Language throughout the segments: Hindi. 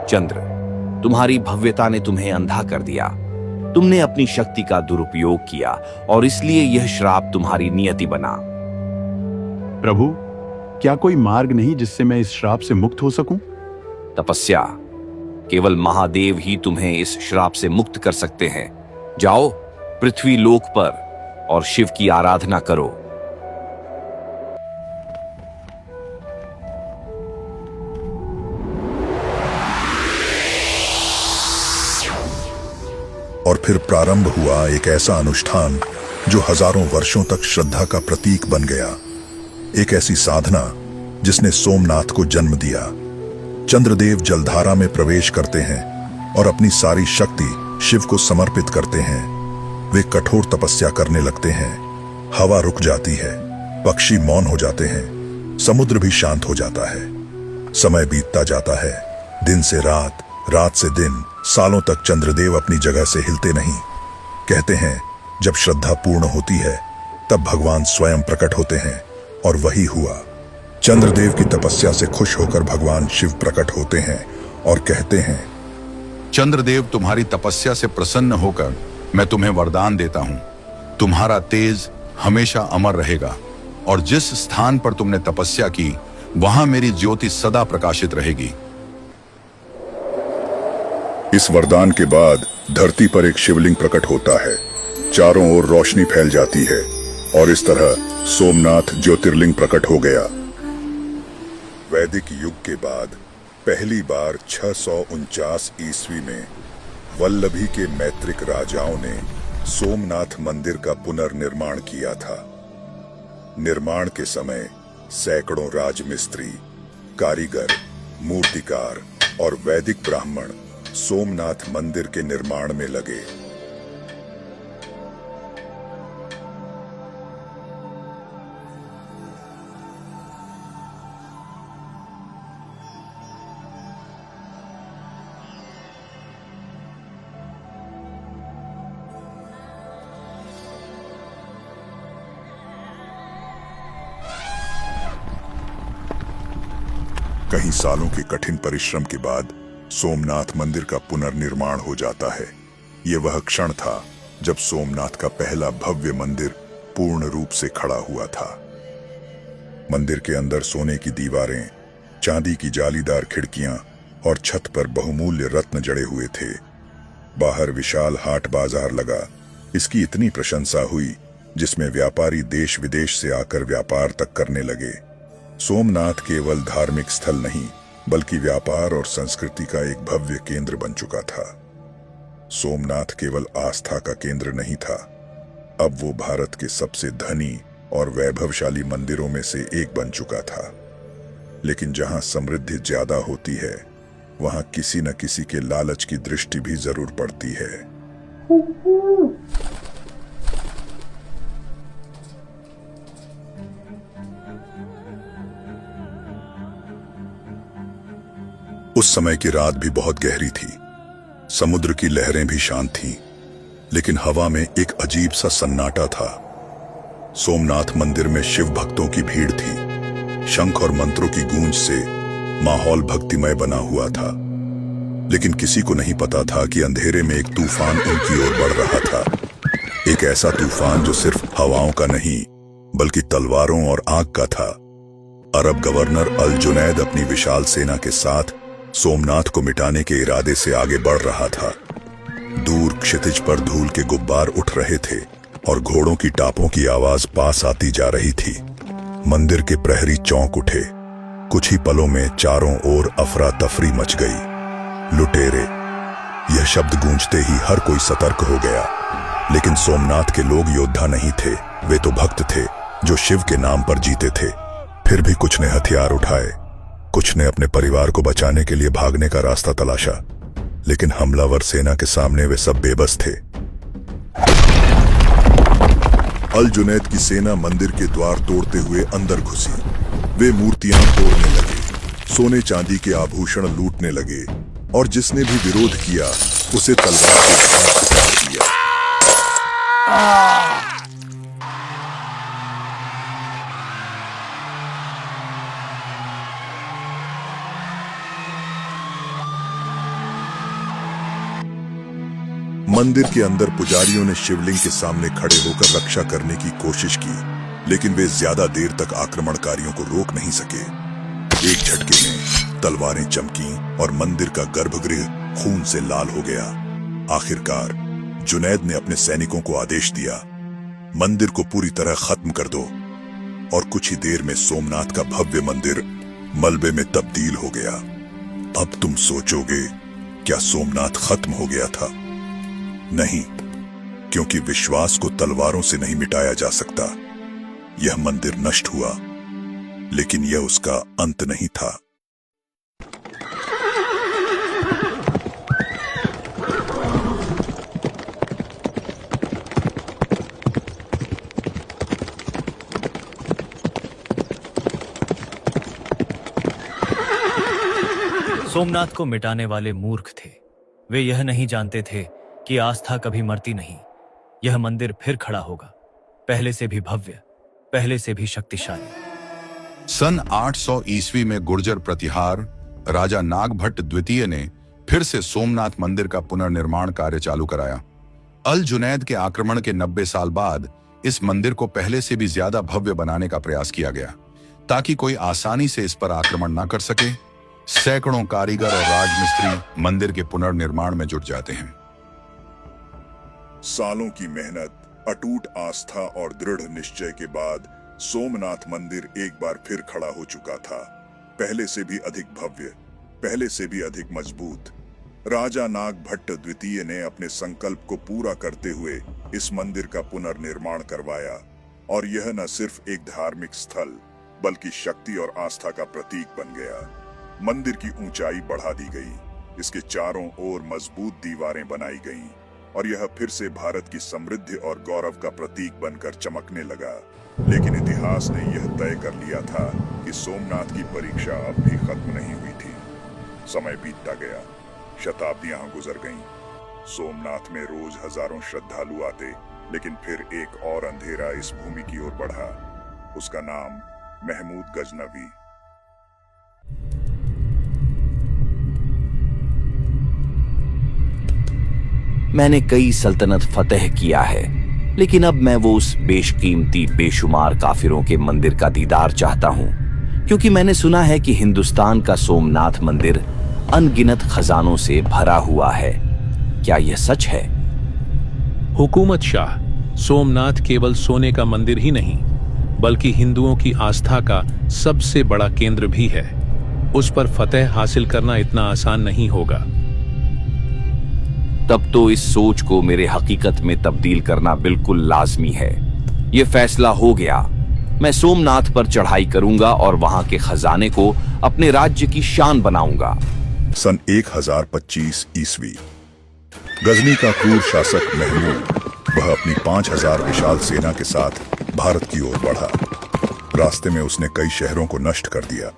चंद्र, तुम्हारी भव्यता ने तुम्हें अंधा कर दिया। तुमने अपनी शक्ति का दुरुपयोग किया और इसलिए यह श्राप तुम्हारी नियति बना। प्रभु, क्या कोई मार्ग नहीं जिससे मैं इस श्राप से मुक्त हो सकूं? तपस्या, केवल महादेव ही तुम्हें इस श्राप से मुक्त कर सकते हैं। जाओ पृथ्वी लोक पर और शिव की आराधना करो। और फिर प्रारंभ हुआ एक ऐसा अनुष्ठान जो हजारों वर्षों तक श्रद्धा का प्रतीक बन गया। एक ऐसी साधना जिसने सोमनाथ को जन्म दिया। चंद्रदेव जलधारा में प्रवेश करते हैं और अपनी सारी शक्ति शिव को समर्पित करते हैं। वे कठोर तपस्या करने लगते हैं। हवा रुक जाती है, पक्षी मौन हो जाते हैं, समुद्र भी शांत हो जाता है। समय बीतता जाता है, दिन से रात, रात से दिन। सालों तक चंद्रदेव अपनी जगह से हिलते नहीं। कहते हैं, जब श्रद्धा पूर्ण होती है तब भगवान स्वयं प्रकट होते हैं, और वही हुआ। चंद्रदेव की तपस्या से खुश होकर भगवान शिव प्रकट होते हैं और कहते हैं, चंद्रदेव, तुम्हारी तपस्या से प्रसन्न होकर मैं तुम्हें वरदान देता हूं। तुम्हारा तेज हमेशा अमर रहेगा और जिस स्थान पर तुमने तपस्या की वहां मेरी ज्योति सदा प्रकाशित रहेगी। इस वरदान के बाद धरती पर एक शिवलिंग प्रकट होता है। चारों ओर रोशनी फैल जाती है और इस तरह सोमनाथ ज्योतिर्लिंग प्रकट हो गया। वैदिक युग के बाद पहली बार 649 ईस्वी में वल्लभी के मैत्रिक राजाओं ने सोमनाथ मंदिर का पुनर्निर्माण किया था। निर्माण के समय सैकड़ों राजमिस्त्री, कारीगर, मूर्तिकार और वैदिक ब्राह्मण सोमनाथ मंदिर के निर्माण में लगे। कई सालों के कठिन परिश्रम के बाद सोमनाथ मंदिर का पुनर्निर्माण हो जाता है। यह वह क्षण था जब सोमनाथ का पहला भव्य मंदिर पूर्ण रूप से खड़ा हुआ था। मंदिर के अंदर सोने की दीवारें, चांदी की जालीदार खिड़कियां और छत पर बहुमूल्य रत्न जड़े हुए थे। बाहर विशाल हाट बाजार लगा। इसकी इतनी प्रशंसा हुई जिसमें व्यापारी देश विदेश से आकर व्यापार तक करने लगे। सोमनाथ केवल धार्मिक स्थल नहीं बल्कि व्यापार और संस्कृति का एक भव्य केंद्र बन चुका था। सोमनाथ केवल आस्था का केंद्र नहीं था, अब वो भारत के सबसे धनी और वैभवशाली मंदिरों में से एक बन चुका था। लेकिन जहां समृद्धि ज्यादा होती है वहां किसी न किसी के लालच की दृष्टि भी जरूर पड़ती है। उस समय की रात भी बहुत गहरी थी। समुद्र की लहरें भी शांत थीं, लेकिन हवा में एक अजीब सा सन्नाटा था। सोमनाथ मंदिर में शिव भक्तों की भीड़ थी। शंख और मंत्रों की गूंज से माहौल भक्तिमय बना हुआ था। लेकिन किसी को नहीं पता था कि अंधेरे में एक तूफान उनकी ओर बढ़ रहा था। एक ऐसा तूफान जो सिर्फ हवाओं का नहीं बल्कि तलवारों और आग का था। अरब गवर्नर अल जुनैद अपनी विशाल सेना के साथ सोमनाथ को मिटाने के इरादे से आगे बढ़ रहा था। दूर क्षितिज पर धूल के गुब्बार उठ रहे थे और घोड़ों की टापों की आवाज पास आती जा रही थी। मंदिर के प्रहरी चौंक उठे। कुछ ही पलों में चारों ओर अफरा तफरी मच गई। लुटेरे, यह शब्द गूंजते ही हर कोई सतर्क हो गया। लेकिन सोमनाथ के लोग योद्धा नहीं थे, वे तो भक्त थे जो शिव के नाम पर जीते थे। फिर भी कुछ ने हथियार उठाए, कुछ ने अपने परिवार को बचाने के लिए भागने का रास्ता तलाशा। लेकिन हमलावर सेना के सामने वे सब बेबस थे। अल जुनैद की सेना मंदिर के द्वार तोड़ते हुए अंदर घुसी। वे मूर्तियां तोड़ने लगे, सोने चांदी के आभूषण लूटने लगे और जिसने भी विरोध किया उसे तलवार के घात उतार दिया। मंदिर के अंदर पुजारियों ने शिवलिंग के सामने खड़े होकर रक्षा करने की कोशिश की, लेकिन वे ज्यादा देर तक आक्रमणकारियों को रोक नहीं सके। एक झटके में तलवारें चमकी और मंदिर का गर्भगृह खून से लाल हो गया। आखिरकार जुनैद ने अपने सैनिकों को आदेश दिया, मंदिर को पूरी तरह खत्म कर दो। और कुछ ही देर में सोमनाथ का भव्य मंदिर मलबे में तब्दील हो गया। अब तुम सोचोगे, क्या सोमनाथ खत्म हो गया था? नहीं, क्योंकि विश्वास को तलवारों से नहीं मिटाया जा सकता। यह मंदिर नष्ट हुआ, लेकिन यह उसका अंत नहीं था। सोमनाथ को मिटाने वाले मूर्ख थे। वे यह नहीं जानते थे कि आस्था कभी मरती नहीं। यह मंदिर फिर खड़ा होगा, पहले से भी भव्य, पहले से भी शक्तिशाली। सन 800 ईस्वी में गुर्जर प्रतिहार राजा नागभट्ट द्वितीय ने फिर से सोमनाथ मंदिर का पुनर्निर्माण कार्य चालू कराया। अल जुनैद के आक्रमण के 90 साल बाद इस मंदिर को पहले से भी ज्यादा भव्य बनाने का प्रयास किया गया, ताकि कोई आसानी से इस पर आक्रमण न कर सके। सैकड़ों कारीगर और राजमिस्त्री मंदिर के पुनर्निर्माण में जुट जाते हैं। सालों की मेहनत, अटूट आस्था और दृढ़ निश्चय के बाद सोमनाथ मंदिर एक बार फिर खड़ा हो चुका था, पहले से भी अधिक भव्य, पहले से भी अधिक मजबूत। राजा नागभट्ट द्वितीय ने अपने संकल्प को पूरा करते हुए इस मंदिर का पुनर्निर्माण करवाया, और यह न सिर्फ एक धार्मिक स्थल बल्कि शक्ति और आस्था का प्रतीक बन गया। मंदिर की ऊंचाई बढ़ा दी गई, इसके चारों ओर मजबूत दीवारें बनाई गईं, और यह फिर से भारत की समृद्धि और गौरव का प्रतीक बनकर चमकने लगा। लेकिन इतिहास ने यह तय कर लिया था कि सोमनाथ की परीक्षा अब भी खत्म नहीं हुई थी। समय बीतता गया, शताब्दियां गुजर गईं। सोमनाथ में रोज हजारों श्रद्धालु आते, लेकिन फिर एक और अंधेरा इस भूमि की ओर बढ़ा। उसका नाम महमूद गजनवी। मैंने कई सल्तनत फतेह किया है, लेकिन अब मैं वो उस बेशकीमती बेशुमार काफिरों के मंदिर का दीदार चाहता हूं, क्योंकि मैंने सुना है कि हिंदुस्तान का सोमनाथ मंदिर अनगिनत खजानों से भरा हुआ है। क्या यह सच है? हुकूमत शाह, सोमनाथ केवल सोने का मंदिर ही नहीं, बल्कि हिंदुओं की आस्था का सबसे बड़ा केंद्र भी है। उस पर फतेह हासिल करना इतना आसान नहीं होगा। तब तो इस सोच को मेरे हकीकत में तब्दील करना बिल्कुल लाजमी है। यह फैसला हो गया। मैं सोमनाथ पर चढ़ाई करूंगा और वहां के खजाने को अपने राज्य की शान बनाऊंगा। सन 1025 ईस्वी, गजनी का क्रूर शासक महमूद, वह अपनी 5000 विशाल सेना के साथ भारत की ओर बढ़ा। रास्ते में उसने कई शहरों को नष्ट कर दिया,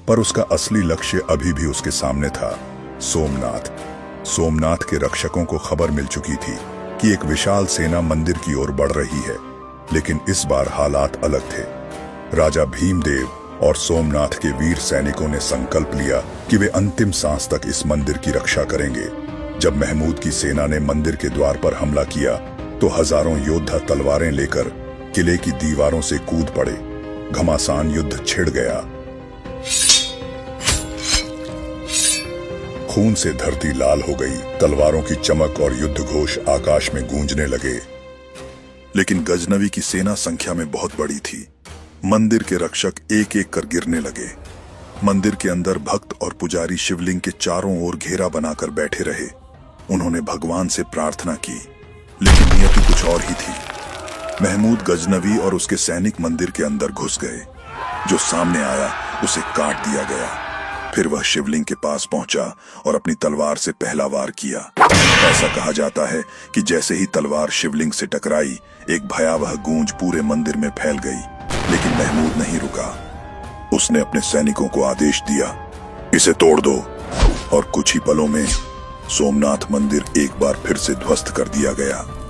पर उसका असली लक्ष्य अभी भी उसके सामने था, सोमनाथ। सोमनाथ के रक्षकों को खबर मिल चुकी थी कि एक विशाल सेना मंदिर की ओर बढ़ रही है, लेकिन इस बार हालात अलग थे। राजा भीमदेव और सोमनाथ के वीर सैनिकों ने संकल्प लिया कि वे अंतिम सांस तक इस मंदिर की रक्षा करेंगे। जब महमूद की सेना ने मंदिर के द्वार पर हमला किया, तो हजारों योद्धा तलवारें लेकर किले की दीवारों से कूद पड़े। घमासान युद्ध छिड़ गया। खून से धरती लाल हो गई, तलवारों की चमक और युद्ध घोष आकाश में गूंजने लगे। लेकिन गजनवी की सेना संख्या में बहुत बड़ी थी। मंदिर के रक्षक एक एक कर गिरने लगे। मंदिर के अंदर भक्त और पुजारी शिवलिंग के चारों ओर घेरा बनाकर बैठे रहे। उन्होंने भगवान से प्रार्थना की, लेकिन नियति कुछ और ही थी। महमूद गजनवी और उसके सैनिक मंदिर के अंदर घुस गए। जो सामने आया उसे काट दिया गया। फिर वह शिवलिंग के पास पहुंचा और अपनी तलवार से पहला वार किया। ऐसा कहा जाता है कि जैसे ही तलवार शिवलिंग से टकराई, एक भयावह गूंज पूरे मंदिर में फैल गई। लेकिन महमूद नहीं रुका। उसने अपने सैनिकों को आदेश दिया, इसे तोड़ दो। और कुछ ही पलों में सोमनाथ मंदिर एक बार फिर से ध्वस्त कर दिया गया।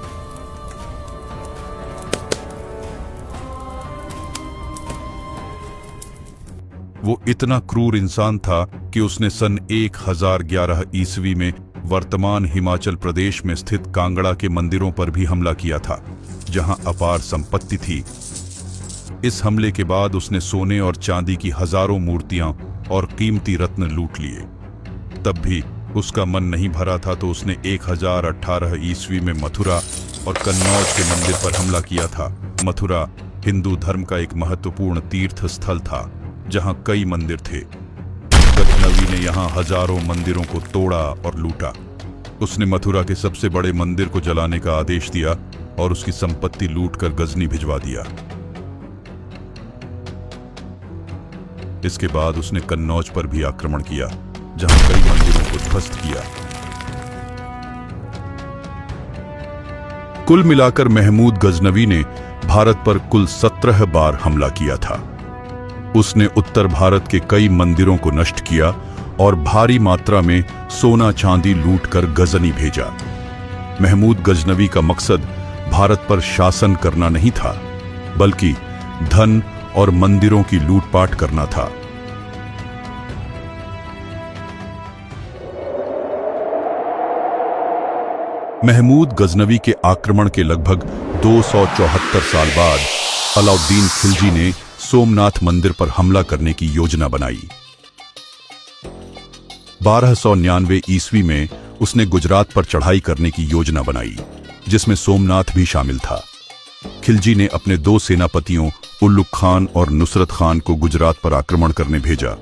वो इतना क्रूर इंसान था कि उसने सन 1011 ईस्वी में वर्तमान हिमाचल प्रदेश में स्थित कांगड़ा के मंदिरों पर भी हमला किया था, जहां अपार संपत्ति थी। इस हमले के बाद उसने सोने और चांदी की हजारों मूर्तियां और कीमती रत्न लूट लिए। तब भी उसका मन नहीं भरा था तो उसने 1018 ईस्वी में मथुरा और कन्नौज के मंदिर पर हमला किया था। मथुरा हिंदू धर्म का एक महत्वपूर्ण तीर्थ स्थल था, जहां कई मंदिर थे। गजनवी ने यहां हजारों मंदिरों को तोड़ा और लूटा। उसने मथुरा के सबसे बड़े मंदिर को जलाने का आदेश दिया और उसकी संपत्ति लूटकर गजनी भिजवा दिया। इसके बाद उसने कन्नौज पर भी आक्रमण किया, जहां कई मंदिरों को ध्वस्त किया। कुल मिलाकर महमूद गजनवी ने भारत पर कुल 17 बार हमला किया था। उसने उत्तर भारत के कई मंदिरों को नष्ट किया और भारी मात्रा में सोना चांदी लूटकर गजनी भेजा। महमूद गजनवी का मकसद भारत पर शासन करना नहीं था, बल्कि धन और मंदिरों की लूटपाट करना था। महमूद गजनवी के आक्रमण के लगभग 274 साल बाद अलाउद्दीन खिलजी ने सोमनाथ मंदिर पर हमला करने की योजना बनाई। 1299 ईस्वी में उसने गुजरात पर चढ़ाई करने की योजना बनाई, जिसमें सोमनाथ भी शामिल था। खिलजी ने अपने 2 सेनापतियों उल्लुक खान और नुसरत खान को गुजरात पर आक्रमण करने भेजा।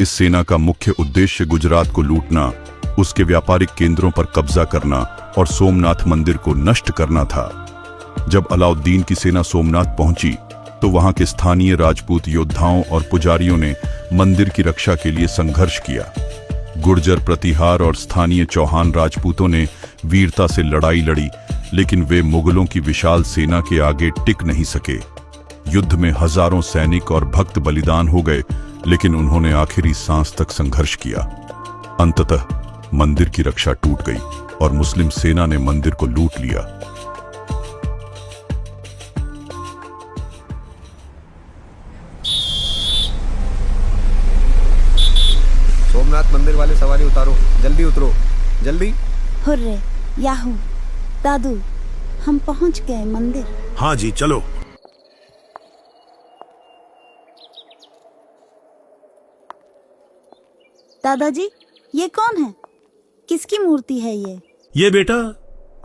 इस सेना का मुख्य उद्देश्य गुजरात को लूटना, उसके व्यापारिक केंद्रों पर कब्जा करना और सोमनाथ मंदिर को नष्ट करना था। जब अलाउद्दीन की सेना सोमनाथ पहुंची तो वहां के स्थानीय राजपूत योद्धाओं और पुजारियों ने मंदिर की रक्षा के लिए संघर्ष किया। गुर्जर प्रतिहार और स्थानीय चौहान राजपूतों ने वीरता से लड़ाई लड़ी, लेकिन वे मुगलों की विशाल सेना के आगे टिक नहीं सके। युद्ध में हजारों सैनिक और भक्त बलिदान हो गए, लेकिन उन्होंने आखिरी सांस तक संघर्ष किया। अंततः मंदिर की रक्षा टूट गई और मुस्लिम सेना ने मंदिर को लूट लिया। सोमनाथ मंदिर वाले सवारी उतारो, जल्दी उतरो, जल्दी। हुर्रे, याहू, दादू, हम पहुंच गए मंदिर। हाँ जी, चलो। दादाजी, ये कौन है? किसकी मूर्ति है ये? ये बेटा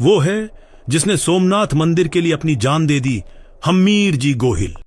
वो है जिसने सोमनाथ मंदिर के लिए अपनी जान दे दी, हम्मीर जी गोहिल।